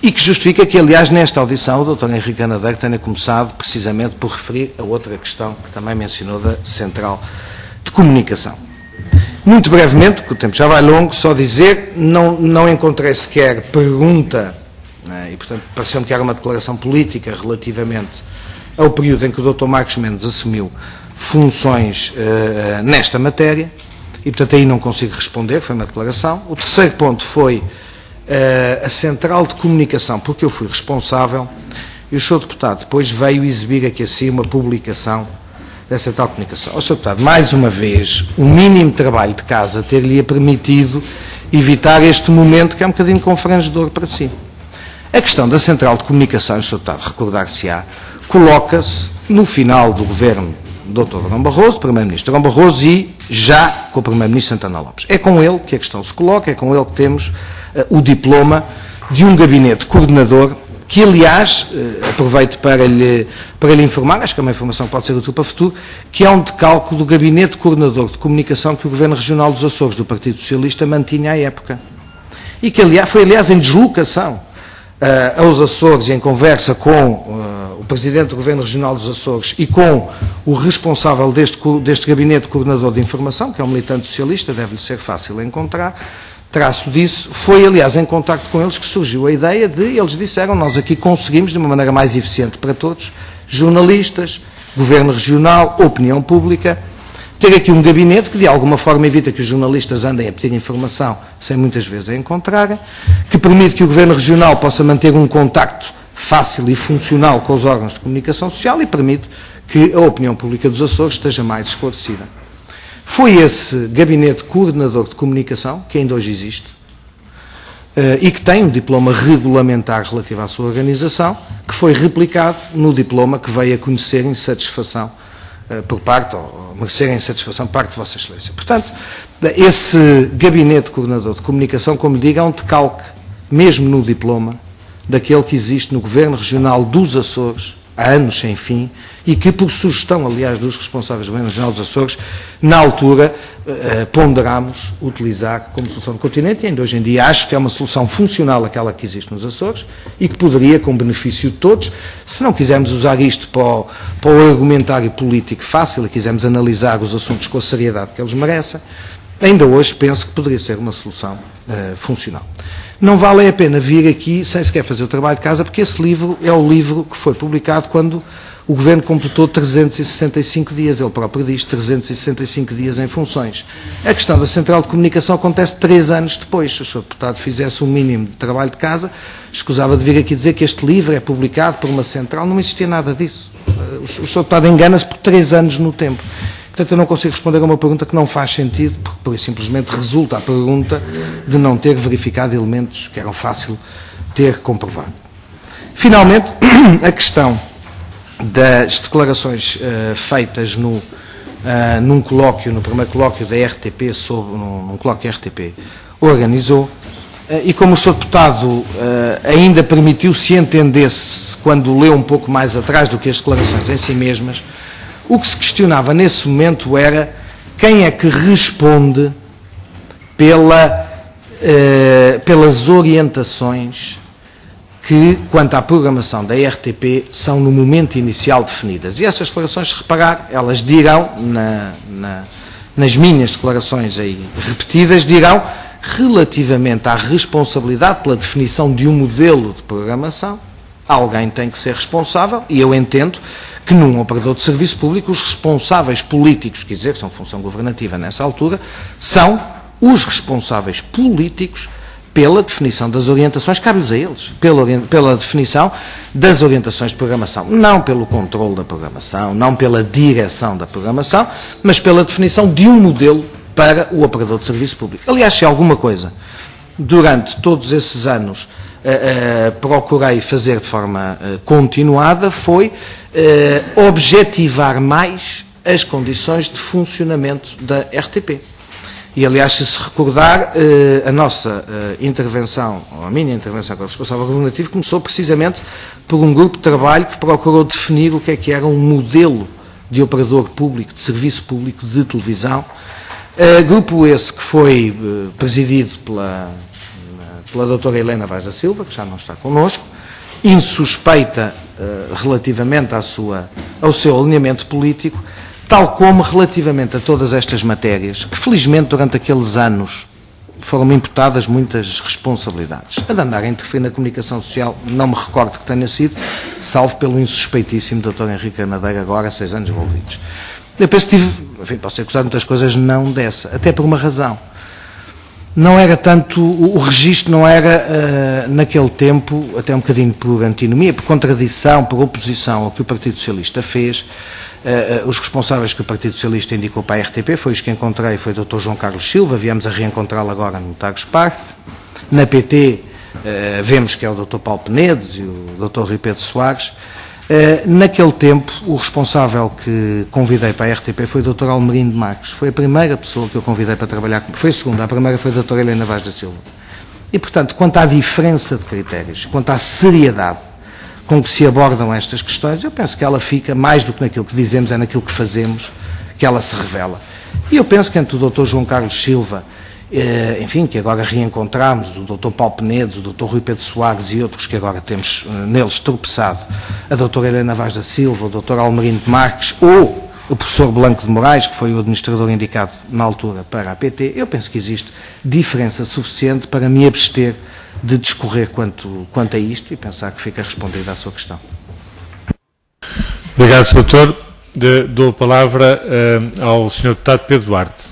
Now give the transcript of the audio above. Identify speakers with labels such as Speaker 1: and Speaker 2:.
Speaker 1: E que justifica que, aliás, nesta audição, o Dr. Henrique Anadeiro tenha começado precisamente por referir a outra questão que também mencionou da Central de Comunicação. Muito brevemente, porque o tempo já vai longo, só dizer, não encontrei sequer pergunta, e portanto pareceu-me que era uma declaração política relativamente ao período em que o Dr. Marcos Mendes assumiu funções nesta matéria, e portanto aí não consigo responder, foi uma declaração. O terceiro ponto foi a Central de Comunicação, porque eu fui responsável, e o Sr. Deputado depois veio exibir aqui assim uma publicação da Central de Comunicação. O Sr. Deputado, mais uma vez, o mínimo trabalho de casa ter-lhe permitido evitar este momento que é um bocadinho confrangedor para si. A questão da Central de Comunicação, o Sr. Deputado recordar-se-á, coloca-se no final do governo do Dr. Durão Barroso, Primeiro-Ministro Durão Barroso, e já com o Primeiro-Ministro Santana Lopes. É com ele que a questão se coloca, é com ele que temos o diploma de um gabinete coordenador que, aliás, aproveito para lhe informar, acho que é uma informação que pode ser útil para o futuro, que é um decalque do gabinete coordenador de comunicação que o Governo Regional dos Açores, do Partido Socialista, mantinha à época. E que, aliás, foi, em deslocação aos Açores e em conversa com o Presidente do Governo Regional dos Açores e com o responsável deste gabinete coordenador de informação, que é um militante socialista, deve-lhe ser fácil encontrar. Traço disso, foi, aliás, em contacto com eles que surgiu a ideia de, eles disseram, nós aqui conseguimos, de uma maneira mais eficiente para todos, jornalistas, Governo Regional, opinião pública, ter aqui um gabinete que, de alguma forma, evita que os jornalistas andem a pedir informação sem muitas vezes a encontrarem, que permite que o Governo Regional possa manter um contacto fácil e funcional com os órgãos de comunicação social e permite que a opinião pública dos Açores esteja mais esclarecida. Foi esse gabinete coordenador de comunicação, que ainda hoje existe, e que tem um diploma regulamentar relativo à sua organização, que foi replicado no diploma que veio a conhecer insatisfação por parte, ou merecer insatisfação por parte de Vossa Excelência. Portanto, esse gabinete coordenador de comunicação, como lhe digo, é um decalque, mesmo no diploma, daquele que existe no Governo Regional dos Açores, há anos sem fim, e que, por sugestão, aliás, dos responsáveis do Governo Regional dos Açores, na altura, ponderámos utilizar como solução do continente, e ainda hoje em dia acho que é uma solução funcional aquela que existe nos Açores, e que poderia, com benefício de todos, se não quisermos usar isto para o argumentário político fácil, e quisermos analisar os assuntos com a seriedade que eles merecem, ainda hoje penso que poderia ser uma solução funcional. Não vale a pena vir aqui sem sequer fazer o trabalho de casa, porque esse livro é o livro que foi publicado quando o Governo completou 365 dias, ele próprio diz 365 dias em funções. A questão da Central de Comunicação acontece 3 anos depois. Se o Sr. Deputado fizesse um mínimo de trabalho de casa, escusava de vir aqui dizer que este livro é publicado por uma central, não existia nada disso. O Sr. Deputado engana-se por 3 anos no tempo. Portanto, eu não consigo responder a uma pergunta que não faz sentido, porque simplesmente resulta a pergunta de não ter verificado elementos que eram fácil ter comprovado. Finalmente, a questão das declarações feitas num colóquio, no primeiro colóquio da RTP, num colóquio que a RTP organizou, e como o Sr. Deputado ainda permitiu-se entender-se, quando leu um pouco mais atrás do que as declarações em si mesmas, o que se questionava nesse momento era quem é que responde pelas orientações que, quanto à programação da RTP, são no momento inicial definidas. E essas declarações, se reparar, elas dirão, nas minhas declarações aí repetidas, dirão, relativamente à responsabilidade pela definição de um modelo de programação, alguém tem que ser responsável, e eu entendo que num operador de serviço público os responsáveis políticos, quer dizer, que são função governativa nessa altura, são os responsáveis políticos pela definição das orientações, cabe-lhes a eles, pela definição das orientações de programação, não pelo controle da programação, não pela direção da programação, mas pela definição de um modelo para o operador de serviço público. Aliás, se alguma coisa, durante todos esses anos, procurei fazer de forma continuada, foi objetivar mais as condições de funcionamento da RTP. E, aliás, se recordar, a nossa intervenção, ou a minha intervenção como responsável governativo, começou precisamente por um grupo de trabalho que procurou definir o que era um modelo de operador público, de serviço público de televisão. Grupo esse que foi presidido pela doutora Helena Vaz da Silva, que já não está connosco, insuspeita relativamente ao seu alinhamento político, tal como relativamente a todas estas matérias, que felizmente durante aqueles anos foram imputadas muitas responsabilidades. A de andar a interferir na comunicação social, não me recordo que tenha sido, salvo pelo insuspeitíssimo Dr. Henrique Granadeiro, agora 6 anos envolvidos. Eu penso que enfim, posso ser acusado de muitas coisas, não dessa, até por uma razão. Não era tanto, o registro não era, naquele tempo, até um bocadinho por antinomia, por contradição, por oposição ao que o Partido Socialista fez. Os responsáveis que o Partido Socialista indicou para a RTP, foi os que encontrei, foi o Dr. João Carlos Silva, viemos a reencontrá-lo agora no Tagus Parque. Na PT, vemos que é o Dr. Paulo Penedes e o Dr. Rui Pedro Soares. Naquele tempo, o responsável que convidei para a RTP foi o Dr. Almerino de Marques. Foi a primeira pessoa que eu convidei para trabalhar comigo. Foi a segunda, a primeira foi a doutora Helena Vaz da Silva. E, portanto, quanto à diferença de critérios, quanto à seriedade com que se abordam estas questões, eu penso que ela fica, mais do que naquilo que dizemos, é naquilo que fazemos, que ela se revela. E eu penso que entre o Dr. João Carlos Silva, enfim, que agora reencontramos, o Dr. Paulo Penedes, o Dr. Rui Pedro Soares e outros que agora temos neles tropeçado, a doutora Helena Vaz da Silva, o Dr. Almerino de Marques ou o professor Blanco de Moraes, que foi o administrador indicado na altura para a PT, eu penso que existe diferença suficiente para me abster de discorrer quanto a isto e pensar que fica respondida à sua questão.
Speaker 2: Obrigado, Sr. Doutor. Dou a palavra ao Sr. Deputado Pedro Duarte.